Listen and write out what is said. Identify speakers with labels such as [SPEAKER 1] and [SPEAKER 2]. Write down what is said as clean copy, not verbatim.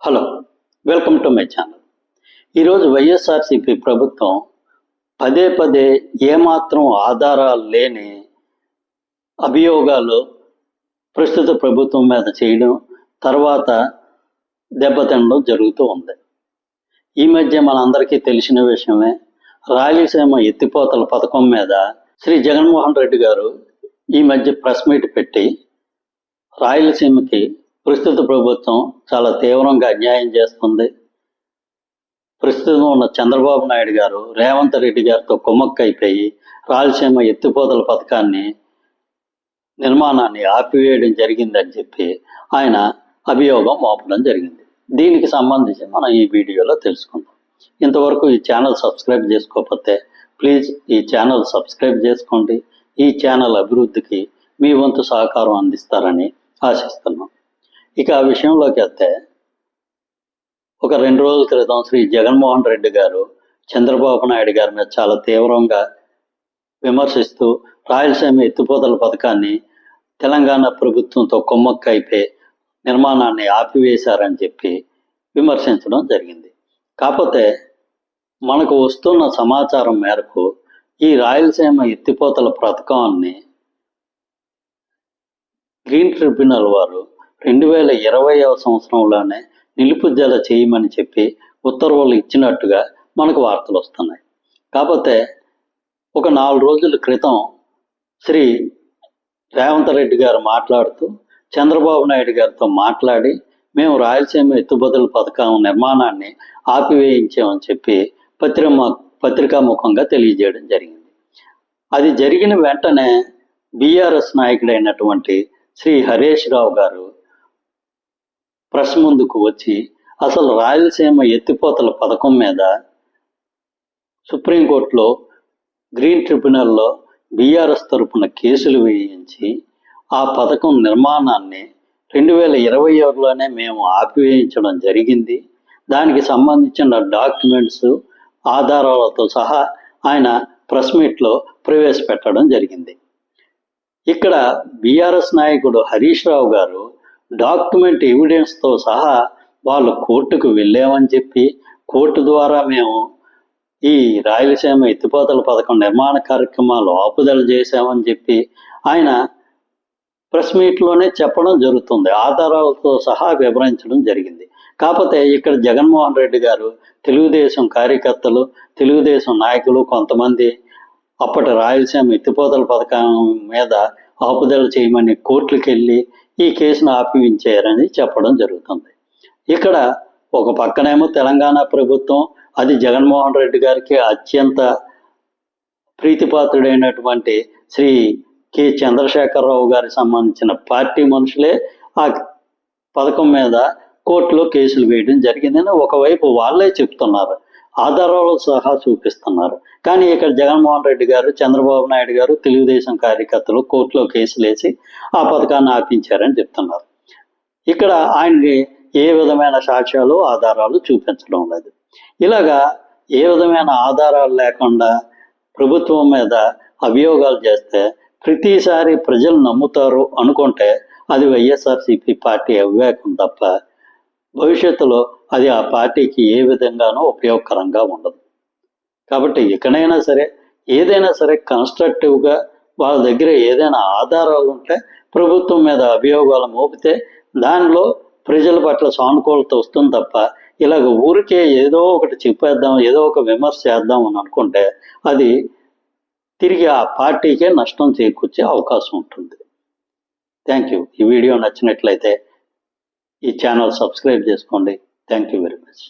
[SPEAKER 1] Hello, welcome to my channel. ఈరోజు వైఎస్ఆర్సీపీ ప్రభుత్వం పదే పదే ఏమాత్రం ఆధారాలు లేని అభియోగాలు ప్రస్తుత ప్రభుత్వం మీద చేయడం, తర్వాత దెబ్బతినడం జరుగుతూ ఉంది. ఈ మధ్య మనందరికీ తెలిసిన విషయమే, రాయలసీమ ఎత్తిపోతల పథకం మీద శ్రీ జగన్మోహన్ రెడ్డి గారు ఈ మధ్య ప్రెస్ మీట్ పెట్టి రాయలసీమకి ప్రస్తుత ప్రభుత్వం చాలా తీవ్రంగా అన్యాయం చేస్తుంది, ప్రస్తుతం ఉన్న చంద్రబాబు నాయుడు గారు రేవంత్ రెడ్డి గారితో కుమ్మక్కైపోయి రాయలసీమ ఎత్తిపోతల పథకాన్ని నిర్మాణాన్ని ఆపివేయడం జరిగిందని చెప్పి ఆయన అభియోగం మోపడం జరిగింది. దీనికి సంబంధించి మనం ఈ వీడియోలో తెలుసుకుందాం. ఇంతవరకు ఈ ఛానల్ సబ్స్క్రైబ్ చేసుకోకపోతే ప్లీజ్ ఈ ఛానల్ సబ్స్క్రైబ్ చేసుకోండి. ఈ ఛానల్ అభివృద్ధికి మీ వంతు సహకారం అందిస్తారని ఆశిస్తున్నాం. ఇక ఆ విషయంలోకి వెళ్తే, ఒక 2 రోజుల క్రితం శ్రీ జగన్మోహన్ రెడ్డి గారు చంద్రబాబు నాయుడు గారి మీద చాలా తీవ్రంగా విమర్శిస్తూ రాయలసీమ ఎత్తిపోతల పథకాన్ని తెలంగాణ ప్రభుత్వంతో కుమ్మక్కైపోయి నిర్మాణాన్ని ఆపివేశారని చెప్పి విమర్శించడం జరిగింది. కాకపోతే మనకు వస్తున్న సమాచారం మేరకు ఈ రాయలసీమ ఎత్తిపోతల పథకాన్ని గ్రీన్ ట్రిబ్యునల్ వారు 2020వ సంవత్సరంలోనే నిలుపుదల చేయమని చెప్పి ఉత్తర్వులు ఇచ్చినట్టుగా మనకు వార్తలు వస్తున్నాయి. కాకపోతే ఒక 4 రోజుల క్రితం శ్రీ రేవంత్ రెడ్డి గారు మాట్లాడుతూ చంద్రబాబు నాయుడు గారితో మాట్లాడి మేము రాయలసీమ ఎత్తిపోతల పథకం నిర్మాణాన్ని ఆపివేయించామని చెప్పి పత్రికాముఖంగా తెలియజేయడం జరిగింది. అది జరిగిన వెంటనే బీఆర్ఎస్ నాయకుడైనటువంటి శ్రీ హరీష్ రావు గారు ప్రెస్ ముందుకు వచ్చి అసలు రాయలసీమ ఎత్తిపోతల పథకం మీద సుప్రీంకోర్టులో గ్రీన్ ట్రిబ్యునల్లో బీఆర్ఎస్ తరపున కేసులు వేయించి ఆ పథకం నిర్మాణాన్ని 2021లోనే మేము ఆపివేయించడం జరిగింది, దానికి సంబంధించిన డాక్యుమెంట్స్ ఆధారాలతో సహా ఆయన ప్రెస్ మీట్లో ప్రవేశపెట్టడం జరిగింది. ఇక్కడ బీఆర్ఎస్ నాయకుడు హరీష్ రావు గారు డాక్యుమెంట్ ఎవిడెన్స్తో సహా వాళ్ళు కోర్టుకు వెళ్ళామని చెప్పి, కోర్టు ద్వారా మేము ఈ రాయలసీమ ఎత్తిపోతల పథకం నిర్మాణ కార్యక్రమాలు ఆపుదల చేశామని చెప్పి ఆయన ప్రెస్ మీట్లోనే చెప్పడం జరుగుతుంది, ఆధారాలతో సహా వివరించడం జరిగింది. కాకపోతే ఇక్కడ జగన్మోహన్ రెడ్డి గారు తెలుగుదేశం కార్యకర్తలు, తెలుగుదేశం నాయకులు కొంతమంది అప్పటి రాయలసీమ ఎత్తిపోతల పథకం మీద ఆపుదల చేయమని కోర్టులకు వెళ్ళి ఈ కేసును ఆపివించారని చెప్పడం జరుగుతుంది. ఇక్కడ ఒక పక్కనేమో తెలంగాణ ప్రభుత్వం, అది జగన్మోహన్ రెడ్డి గారికి అత్యంత ప్రీతిపాత్రుడైనటువంటి శ్రీ కె చంద్రశేఖరరావు గారికి సంబంధించిన పార్టీ మనుషులే ఆ పథకం మీద కోర్టులో కేసులు వేయడం జరిగిందని ఒకవైపు వాళ్ళే చెప్తున్నారు, ఆధారాలు సహా చూపిస్తున్నారు. కానీ ఇక్కడ జగన్మోహన్ రెడ్డి గారు, చంద్రబాబు నాయుడు గారు, తెలుగుదేశం కార్యకర్తలు కోర్టులో కేసులు వేసి ఆ పథకాన్ని ఆపించారని చెప్తున్నారు. ఇక్కడ ఆయనకి ఏ విధమైన సాక్ష్యాలు, ఆధారాలు చూపించడం లేదు. ఇలాగా ఏ విధమైన ఆధారాలు లేకుండా ప్రభుత్వం మీద అభియోగాలు చేస్తే ప్రతిసారి ప్రజలు నమ్ముతారు అనుకుంటే అది వైఎస్ఆర్సీపీ పార్టీ అవివేకం తప్ప భవిష్యత్తులో అది ఆ పార్టీకి ఏ విధంగానూ ఉపయోగకరంగా ఉండదు. కాబట్టి ఇకనైనా సరే ఏదైనా సరే కన్స్ట్రక్టివ్గా వాళ్ళ దగ్గర ఏదైనా ఆధారాలు ఉంటే ప్రభుత్వం మీద అభియోగాలు మోపితే దానిలో ప్రజల పట్ల సానుకూలత వస్తుంది తప్ప ఇలాగ ఊరికే ఏదో ఒకటి చెప్పేద్దాం, ఏదో ఒక విమర్శ చేద్దాం అని అనుకుంటే అది తిరిగి ఆ పార్టీకే నష్టం చేకూర్చే అవకాశం ఉంటుంది. Thank you. ఈ వీడియో నచ్చినట్లయితే ఈ ఛానల్ సబ్స్క్రైబ్ చేసుకోండి. Thank you very much.